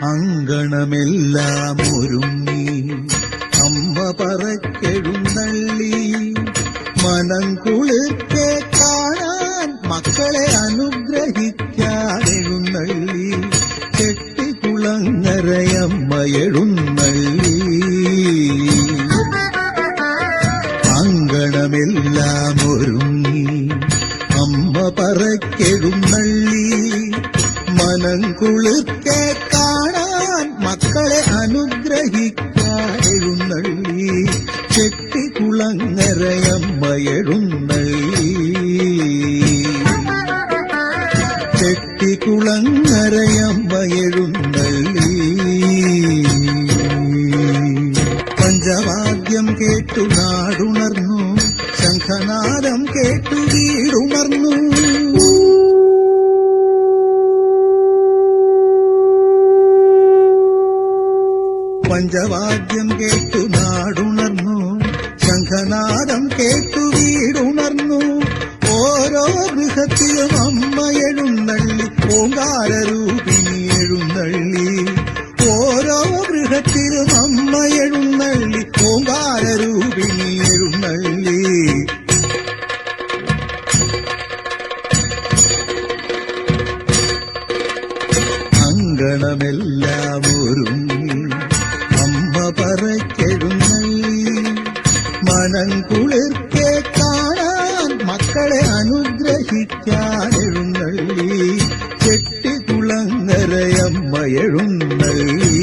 അങ്കണമെല്ലാം ഒരുങ്ങി അമ്മ പറക്കെഴുന്നള്ളി മനം കുളിർക്കെ കാണാൻ മക്കളെ അനുഗ്രഹിക്കാനെഴുന്നള്ളി ചെട്ടികുളങ്ങരയമ്മ എഴുന്നള്ളി അങ്കണമെല്ലാം ഒരുങ്ങി അമ്മ പറക്കെഴുന്നള്ളി മനം കുളിർക്കെ കാണാൻ മക്കളെ അനുഗ്രഹിക്കാനെഴുന്നള്ളി ചെട്ടികുളങ്ങരയമ്മ എഴുന്നള്ളി ചെട്ടികുളങ്ങരയമ്മ എഴുന്നള്ളി പഞ്ചവാദ്യം കേട്ടു നാടുണർന്നു ശംഖനാദം കേട്ടു വീടുണർന്നു പഞ്ചവാദ്യം കേട്ടു നാടുണർന്നു ശംഖനാദം കേട്ടു വീടുണർന്നു ഓരോ ഗൃഹത്തിലും അമ്മ എഴുന്നള്ളി ഓങ്കാരരൂപിണി എഴുന്നള്ളി ഓരോ ഗൃഹത്തിലും അമ്മ എഴുന്നള്ളി ഓങ്കാരരൂപിണി എഴുന്നള്ളി അങ്കണമെല്ലാം ഒരുങ്ങി അമ്മ പറക്കെഴുന്നള്ളി മനം കുളിർക്കെ കാണാൻ മക്കളെ അനുഗ്രഹിക്കാനെഴുന്നള്ളി ചെട്ടികുളങ്ങരയമ്മ എഴുന്നള്ളി